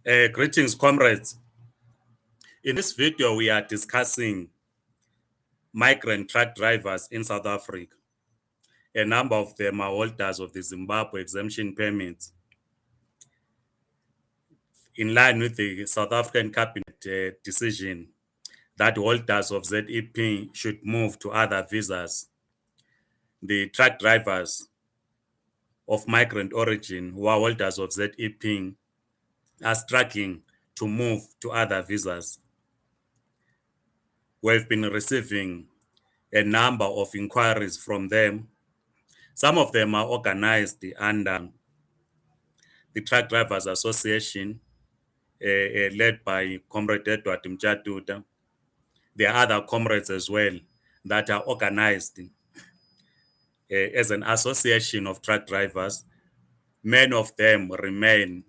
Greetings, comrades. In this video, we are discussing migrant truck drivers in South Africa. A number of them are holders of the Zimbabwe exemption permits. In line with the South African cabinet decision that holders of ZEP should move to other visas, the truck drivers of migrant origin who are holders of ZEP are struggling to move to other visas. We've been receiving a number of inquiries from them. Some of them are organized under the Truck Drivers Association, led by Comrade Edward Mjatuta. There are other comrades as well that are organized as an association of truck drivers. Many of them remain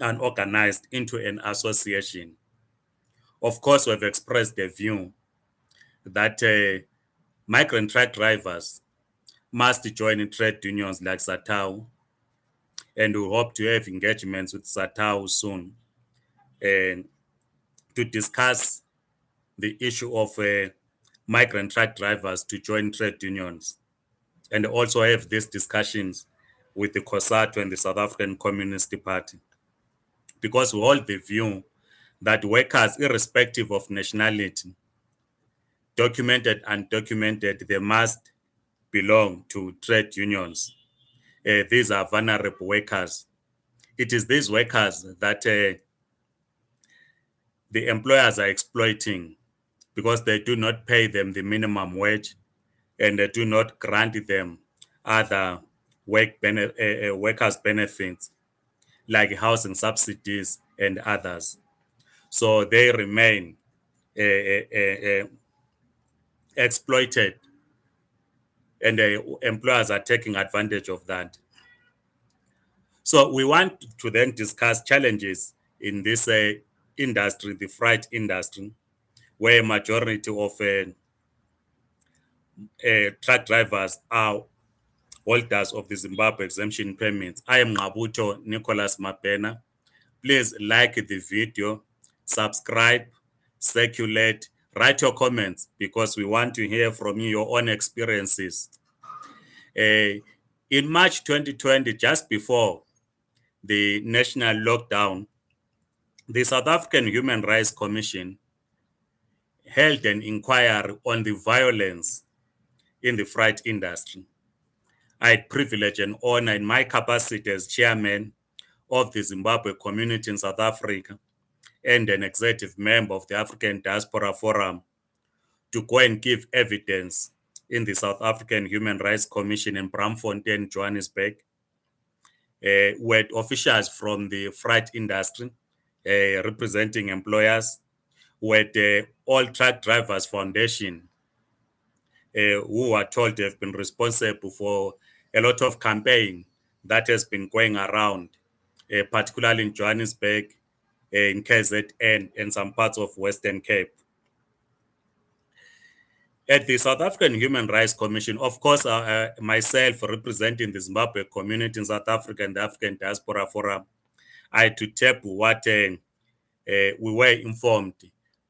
unorganized into an association. Of course, we've expressed the view that migrant truck drivers must join trade unions like SATAU, and we hope to have engagements with SATAU soon to discuss the issue of migrant truck drivers to join trade unions, and also have these discussions with the COSATU and the South African Communist Party, because we hold the view that workers, irrespective of nationality, documented and undocumented, they must belong to trade unions. These are vulnerable workers. It is these workers that the employers are exploiting because they do not pay them the minimum wage and they do not grant them other workers' benefits like housing subsidies and others. So they remain exploited, and the employers are taking advantage of that. So we want to then discuss challenges in this industry, the freight industry, where a majority of truck drivers are holders of the Zimbabwe exemption permits. I am Ngabuto Nicholas Mapena. Please like the video, subscribe, circulate, write your comments, because we want to hear from you your own experiences. In March 2020, just before the national lockdown, the South African Human Rights Commission held an inquiry on the violence in the freight industry. I had privilege and honor in my capacity as chairman of the Zimbabwe community in South Africa and an executive member of the African Diaspora Forum to go and give evidence in the South African Human Rights Commission in Braamfontein, Johannesburg, with officials from the freight industry representing employers, with the All Truck Drivers Foundation, who are told to have been responsible for a lot of campaign that has been going around, particularly in Johannesburg, in KZN, and some parts of Western Cape. At the South African Human Rights Commission, of course, myself representing the Zimbabwe community in South Africa and the African Diaspora Forum, I had to tap what we were informed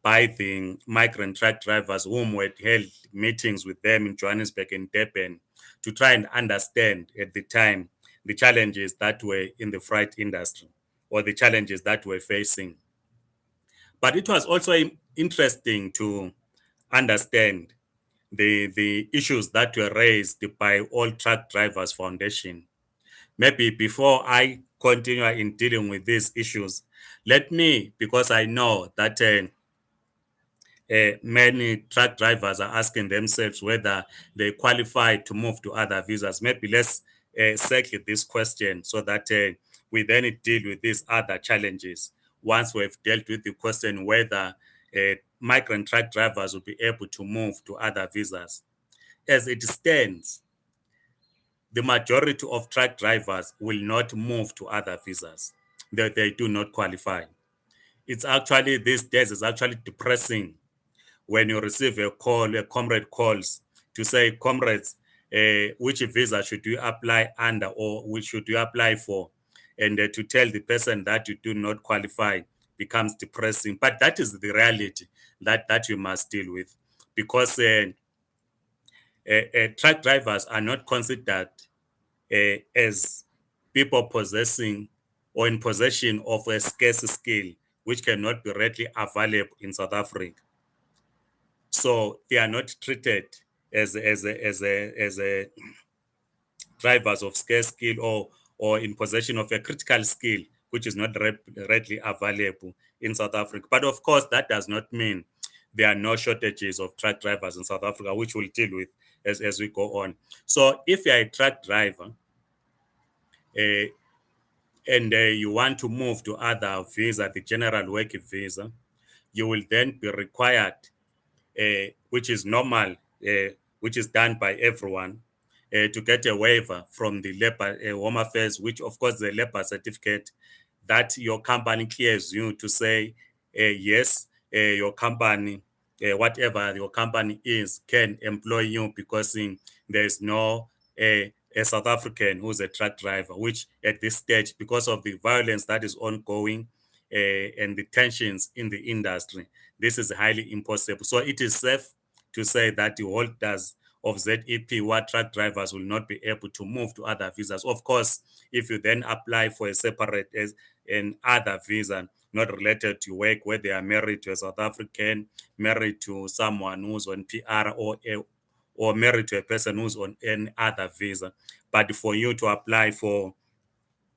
by the migrant truck drivers whom we had held meetings with them in Johannesburg and Durban to try and understand at the time the challenges that were in the freight industry or the challenges that we're facing. But it was also interesting to understand the issues that were raised by All Truck Drivers Foundation. Maybe before I continue in dealing with these issues, let me, because I know that many truck drivers are asking themselves whether they qualify to move to other visas. Maybe let's circle this question so that we then deal with these other challenges once we've dealt with the question whether migrant truck drivers will be able to move to other visas. As it stands, the majority of truck drivers will not move to other visas. They do not qualify. It's actually, these days, it's actually depressing when you receive a call, a comrade calls to say, comrades, which visa should you apply under or which should you apply for? and to tell the person that you do not qualify becomes depressing. But that is the reality that you must deal with, because truck drivers are not considered as people possessing or in possession of a scarce skill which cannot be readily available in South Africa. So they are not treated as a drivers of scarce skill, or in possession of a critical skill which is not readily available in South Africa. But of course, that does not mean there are no shortages of truck drivers in South Africa, which we'll deal with as we go on. So if you're a truck driver, uh, and you want to move to other visa, the general work visa, you will then be required, which is normal, which is done by everyone, to get a waiver from the labor Home Affairs, which of course the labor certificate that your company clears you to say, yes, your company, whatever your company is, can employ you, because there is no a South African who's a truck driver, which at this stage, because of the violence that is ongoing and the tensions in the industry, this is highly impossible. So it is safe to say that the holders of ZEP, what truck drivers, will not be able to move to other visas. Of course, if you then apply for a separate as an other visa not related to work, where they are married to a South African, married to someone who's on PR, or married to a person who's on any other visa. But for you to apply for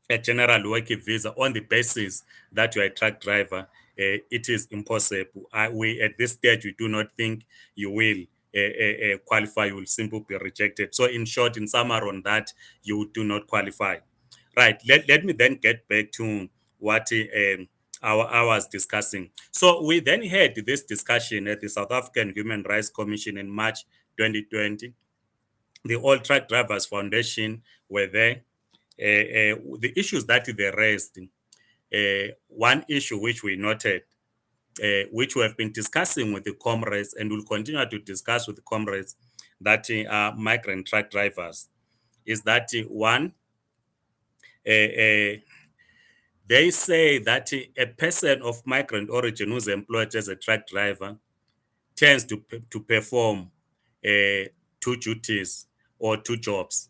a general working visa on the basis that you're a truck driver, it is impossible. We at this stage, we do not think you will qualify. You will simply be rejected. So, in short, in summary, on that, you do not qualify. Right. Let me then get back to what I was discussing. So, we then had this discussion at the South African Human Rights Commission in March 2020. The All Truck Drivers Foundation were there. The issues that they raised, one issue which we noted, which we have been discussing with the comrades and will continue to discuss with the comrades that are migrant truck drivers, is that one, uh, they say that a person of migrant origin who's employed as a truck driver tends to perform two duties or two jobs.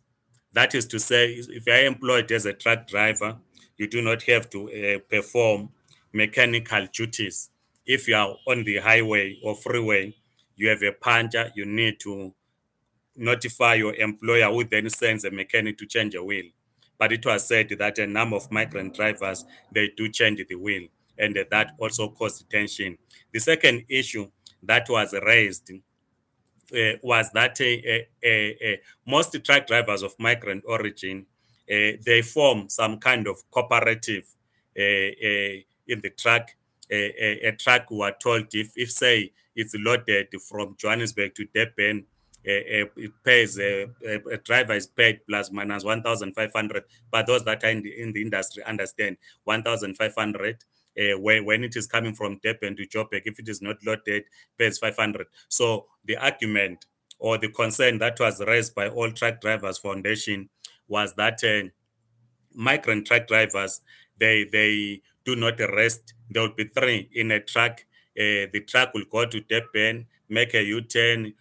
That is to say, if you are employed as a truck driver, you do not have to perform mechanical duties. If you are on the highway or freeway, you have a puncher, you need to notify your employer, who then sends a mechanic to change a wheel. But it was said that a number of migrant drivers, they do change the wheel, and that also caused tension. The second issue that was raised was that most truck drivers of migrant origin, they form some kind of cooperative in the truck. A truck, who are told, if say it's loaded from Johannesburg to Durban, it pays a driver is paid plus minus 1,500. But those that are in the industry understand 1,500. When it is coming from Durban to Joburg, if it is not loaded, pays 500. So the argument or the concern that was raised by All Truck Drivers Foundation was that migrant truck drivers, they do not rest. There will be three in a truck. The truck will go to Durban, make a U-turn,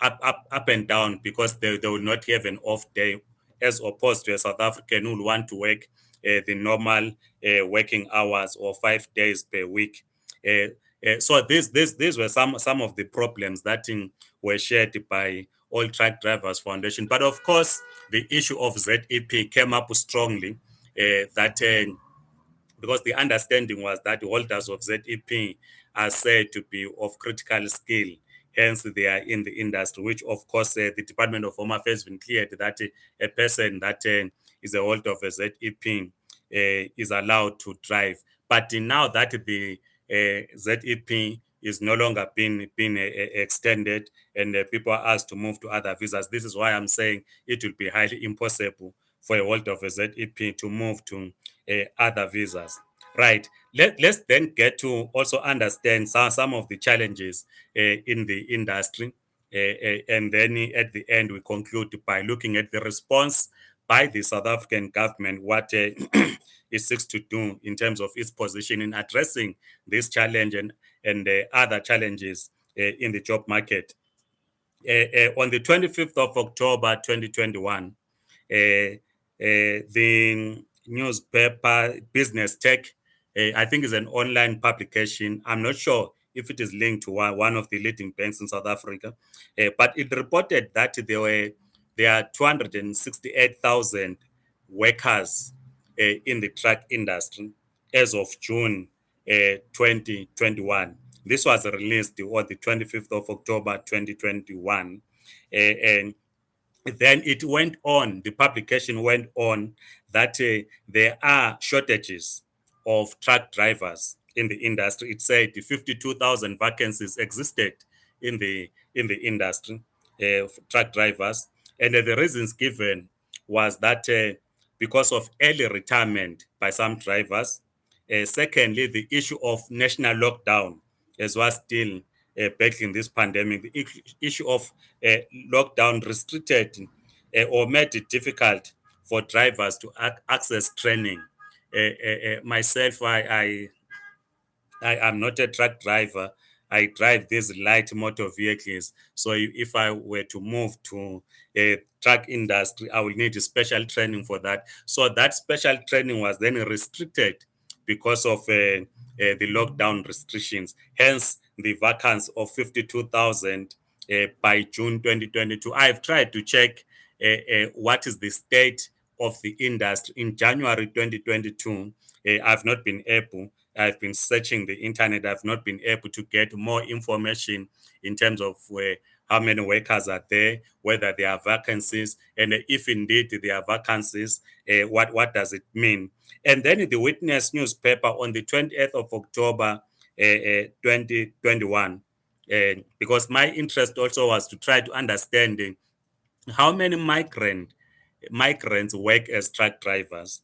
up and down, because they will not have an off day, as opposed to a South African who will want to work the normal working hours or 5 days per week. So these were some of the problems that were shared by All Truck Drivers Foundation. But of course, the issue of ZEP came up strongly, that because the understanding was that the holders of ZEP are said to be of critical skill, hence they are in the industry, which of course the Department of Home Affairs has been cleared that a person that is a holder of a ZEP is allowed to drive. But now that the ZEP is no longer being extended, and people are asked to move to other visas, this is why I'm saying it will be highly impossible for a holder of a ZEP to move to other visas. Right. Let's then get to also understand some of the challenges in the industry. And then at the end, we conclude by looking at the response by the South African government what it seeks to do in terms of its position in addressing this challenge and other challenges in the job market. On the 25th of October 2021, the newspaper Business Tech, I think is an online publication. I'm not sure if it is linked to one of the leading banks in South Africa, but it reported that there are 268,000 workers in the truck industry as of June 2021. This was released on the 25th of October 2021. And then it went on, the publication went on that there are shortages of truck drivers in the industry. It said 52,000 vacancies existed in the industry for truck drivers, and the reasons given was that because of early retirement by some drivers. Secondly, the issue of national lockdown as well still battling this pandemic. The issue of lockdown restricted or made it difficult for drivers to access training. Myself, I am not a truck driver. I drive these light motor vehicles. So if I were to move to a truck industry, I will need a special training for that. So that special training was then restricted because of the lockdown restrictions. Hence, the vacancy of 52,000 by June 2022. I've tried to check what is the state of the industry in January 2022. I've not been able. I've been searching the internet. I've not been able to get more information in terms of how many workers are there, whether there are vacancies, and if indeed there are vacancies, what does it mean? And then in the Witness newspaper on the 28th of October 2021, because my interest also was to try to understand how many migrants work as truck drivers.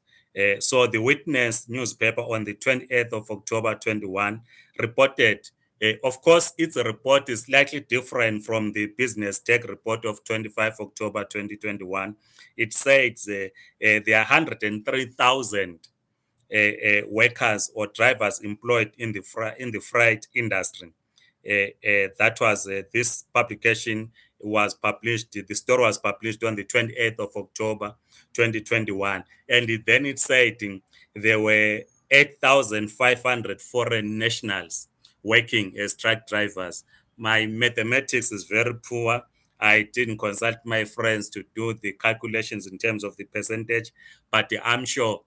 So the Witness newspaper on the 28th of October 21 reported, of course, its report is slightly different from the Business Tech report of 25 October 2021. It says there are 103,000 workers or drivers employed in the freight industry. That was this publication was published. The story was published on the 28th of October 2021, and then it said there were 8,500 foreign nationals working as truck drivers. My mathematics is very poor. I didn't consult my friends to do the calculations in terms of the percentage, but I'm sure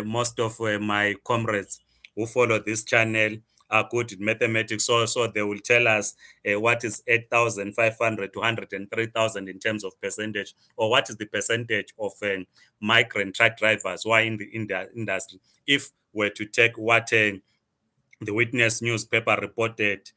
most of my comrades who follow this channel are good in mathematics. So they will tell us what is 8,500 to 103,000 in terms of percentage, or what is the percentage of migrant truck drivers who are in the industry. If we're to take what the Witness newspaper reported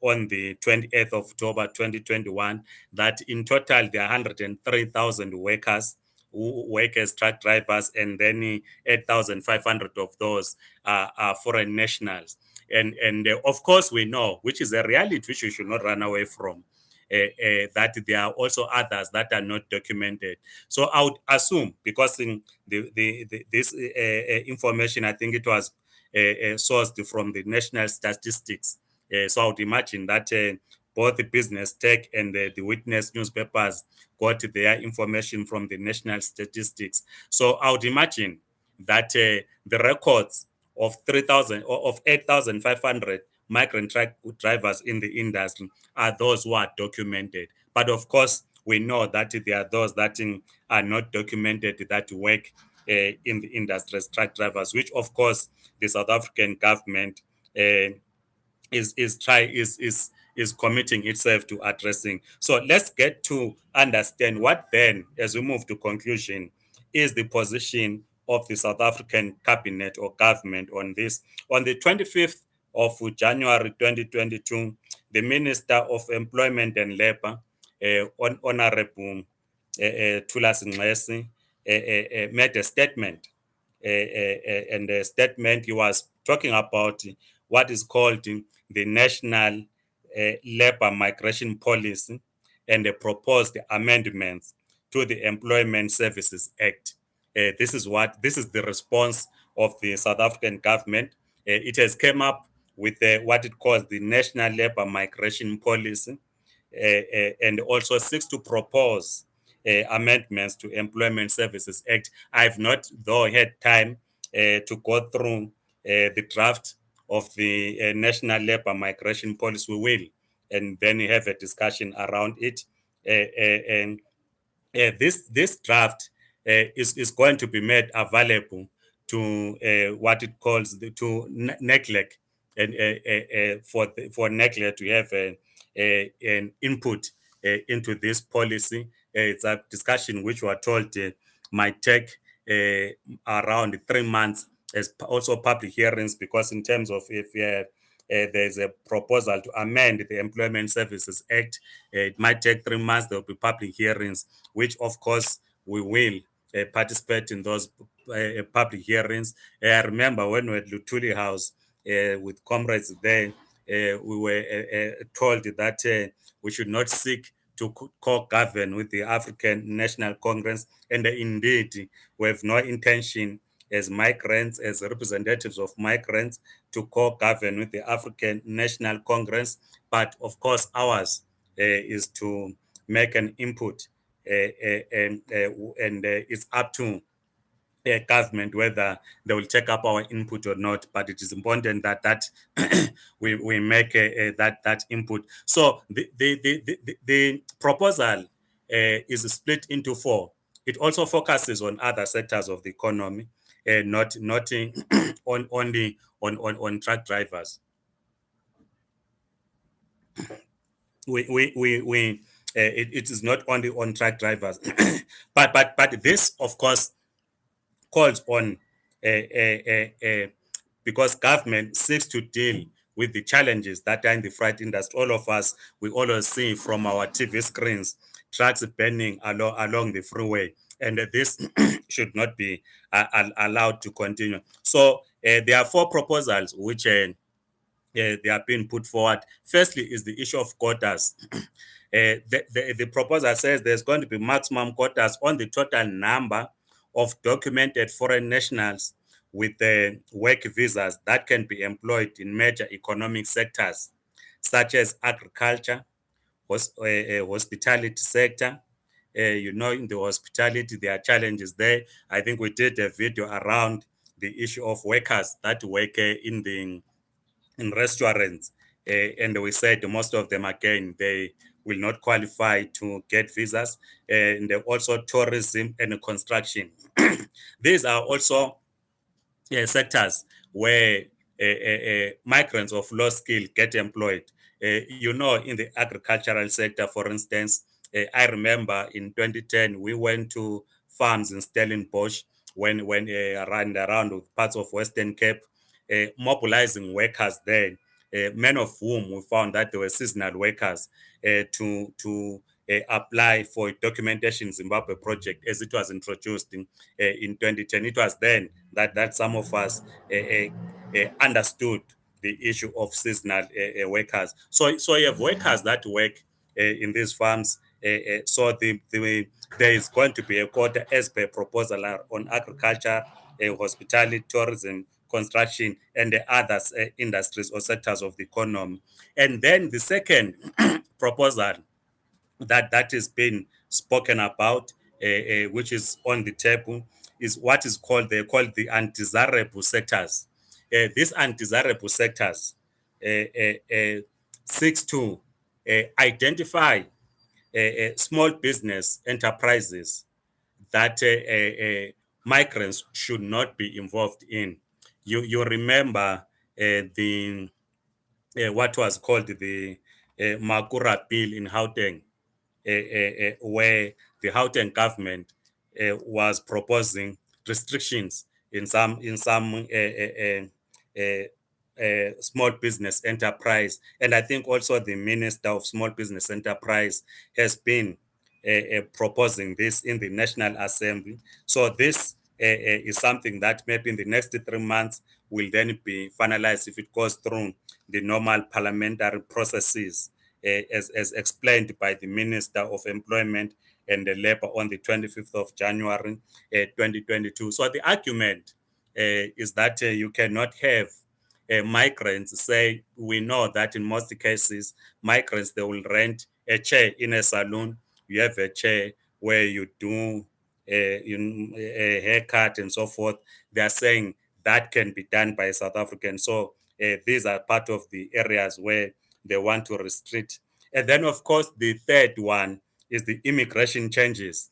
on the 28th of October 2021 that in total there are 103,000 workers who work as truck drivers, and then 8,500 of those are foreign nationals. And of course, we know, which is a reality which we should not run away from, that there are also others that are not documented. So I would assume, because in this information, I think it was sourced from the national statistics. So I would imagine that both the Business Tech and the Witness newspapers got their information from the national statistics. So I would imagine that the records of 3,000 or of 8,500 migrant truck drivers in the industry are those who are documented. But of course, we know that there are those that are not documented that work in the industry as truck drivers, which of course the South African government is committing itself to addressing. So let's get to understand what then, as we move to conclusion, is the position of the South African cabinet or government on this. On the 25th of January 2022, the Minister of Employment and Labor, Honorable Thulas Nxesi, made a statement. And the statement he was talking about what is called the National Labor Migration Policy and the proposed amendments to the Employment Services Act. This is the response of the South African government. It has come up with what it calls the National Labour Migration Policy, and also seeks to propose amendments to Employment Services Act. I've not, though, had time to go through the draft of the National Labour Migration Policy. We will, and then have a discussion around it. And this draft is going to be made available to what it calls neglect, and for neglect to have an input into this policy. It's a discussion which we are told might take around 3 months, as also public hearings, because in terms of if there's a proposal to amend the Employment Services Act, it might take 3 months. There will be public hearings, which of course we will participate in those public hearings. I remember when we were at Luthuli House with comrades there, we were told that we should not seek to co-govern with the African National Congress, and indeed we have no intention as migrants, as representatives of migrants, to co-govern with the African National Congress. But of course, ours is to make an input, and it's up to government whether they will take up our input or not. But it is important that we make that input. So the proposal is split into four. It also focuses on other sectors of the economy, not on only on truck drivers. It is not only on truck drivers, but this of course calls on uh, uh, uh, because government seeks to deal with the challenges that are in the freight industry. All of us, we always see from our TV screens trucks burning along the freeway, and this should not be allowed to continue. So there are four proposals which they are being put forward. Firstly, is the issue of quotas. The proposal says there's going to be maximum quotas on the total number of documented foreign nationals with work visas that can be employed in major economic sectors such as agriculture, hospitality sector. In the hospitality, there are challenges there. I think we did a video around the issue of workers that work in restaurants, and we said most of them again they will not qualify to get visas, and also tourism and construction. These are also sectors where migrants of low skill get employed. In the agricultural sector, for instance, I remember in 2010 we went to farms in Stellenbosch when around parts of Western Cape, mobilizing workers there, many of whom we found that they were seasonal workers, to apply for documentation Zimbabwe project as it was introduced in 2010. It was then that some of us understood the issue of seasonal workers. So you have workers that work in these farms. There is going to be a quota as per proposal on agriculture, hospitality, tourism, construction, and the other industries or sectors of the economy. And then the second proposal that is being spoken about, which is on the table, is what is called the undesirable sectors. These undesirable sectors seeks to identify small business enterprises that migrants should not be involved in. You remember the what was called the Makura bill in Gauteng, where the Gauteng government was proposing restrictions in some small business enterprise, and I think also the Minister of Small Business Enterprise has been proposing this in the National Assembly. So this is something that maybe in the next 3 months will then be finalized if it goes through the normal parliamentary processes, as explained by the Minister of Employment and the labor on the 25th of January 2022. So the argument is that you cannot have migrants say, we know that in most cases, migrants, they will rent a chair in a salon. You have a chair where you do a haircut and so forth. They are saying that can be done by South Africans. So these are part of the areas where they want to restrict. And then, of course, the third one is the immigration changes,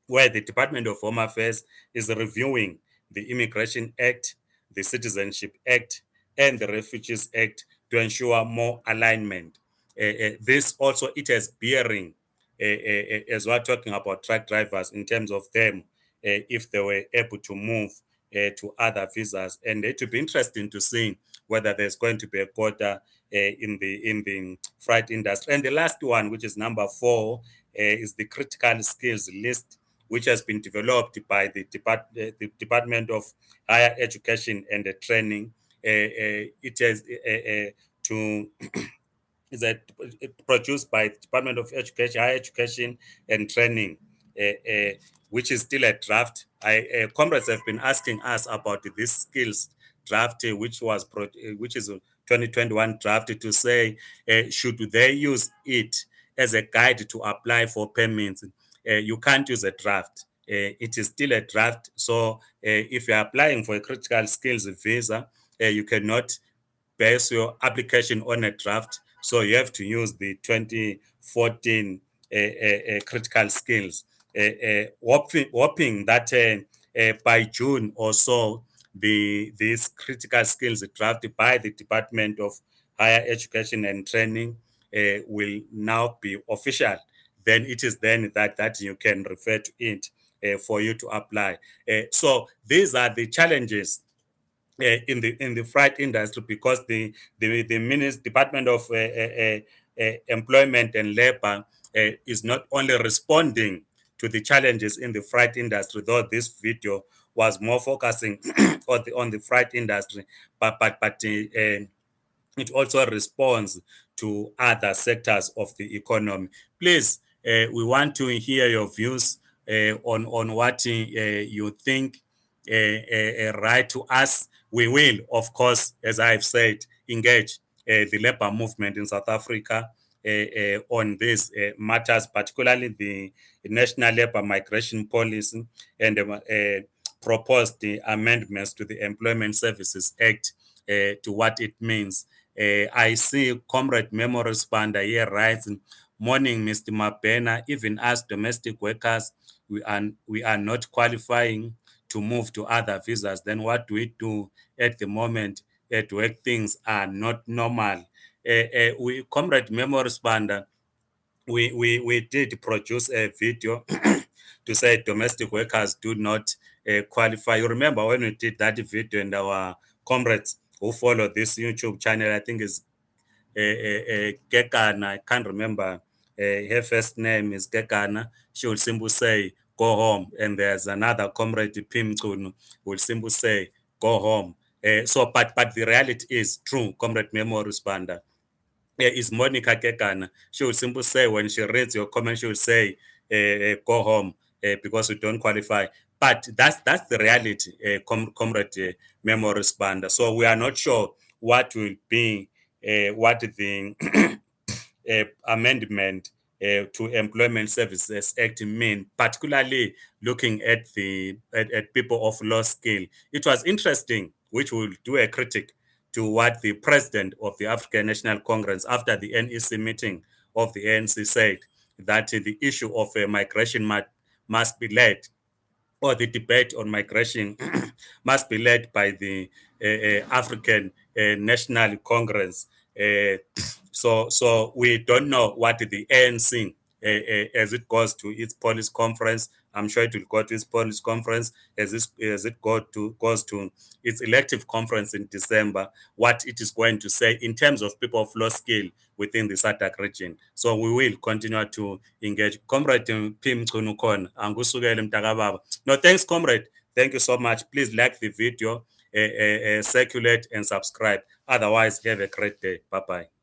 where the Department of Home Affairs is reviewing the Immigration Act, the Citizenship Act, and the Refugees Act to ensure more alignment. This also, it has bearing, as we're talking about truck drivers, in terms of them, if they were able to move to other visas. And it will be interesting to see whether there's going to be a quota in the freight industry. And the last one, which is number 4, is the critical skills list, which has been developed by the Department of Higher Education and Training. It has to is that produced by the Department of Education, Higher Education and Training, which is still a draft. Comrades have been asking us about this skills draft, which is a 2021 draft, to say should they use it as a guide to apply for permits. You can't use a draft. It is still a draft. So if you're applying for a critical skills visa, you cannot base your application on a draft. So you have to use the 2014 critical skills, hoping that by June or so, these critical skills drafted by the Department of Higher Education and Training will now be official. Then it is then that you can refer to it for you to apply. So these are the challenges in the freight industry, because the Department of Employment and Labor is not only responding to the challenges in the freight industry, though this video was more focusing on the freight industry, but it also responds to other sectors of the economy. Please, we want to hear your views on what you think. Write to us. We will, of course, as I've said, engage the labor movement in South Africa on these matters, particularly the National Labor Migration Policy and proposed the amendments to the Employment Services Act, to what it means. I see Comrade Memo Responder here writes, morning, Mr. Mabena, even as domestic workers, we are not qualifying to move to other visas. Then what do we do at the moment at work? Things are not normal. Comrade Memo Responder, we did produce a video to say domestic workers do not qualify. You remember when we did that video, and our comrades who follow this YouTube channel, I think is Kekana, I can't remember her first name is Kekana. She will simply say, go home. And there's another comrade, Pim Kunu, will simply say, go home. But the reality is true, Comrade Memo Responder. Is Monica Kekana. She will simply say, when she reads your comment, she will say, go home because you don't qualify. But that's the reality, Comrade Memo Responder. So we are not sure what will be what the amendment to Employment Services Act mean, particularly looking at at people of low skill. It was interesting, which will do a critic to what the president of the African National Congress, after the NEC meeting of the ANC, said, that the issue of migration must be led, or the debate on migration must be led by the African National Congress. So we don't know what the ANC, as it goes to its policy conference. I'm sure it will go to its policy conference as it goes to its elective conference in December, what it is going to say in terms of people of low skill within the SADC region. So we will continue to engage. Comrade Pim Chunukon, Angusugele Mtakababa. No, thanks, comrade. Thank you so much. Please like the video, circulate and subscribe. Otherwise, have a great day. Bye-bye.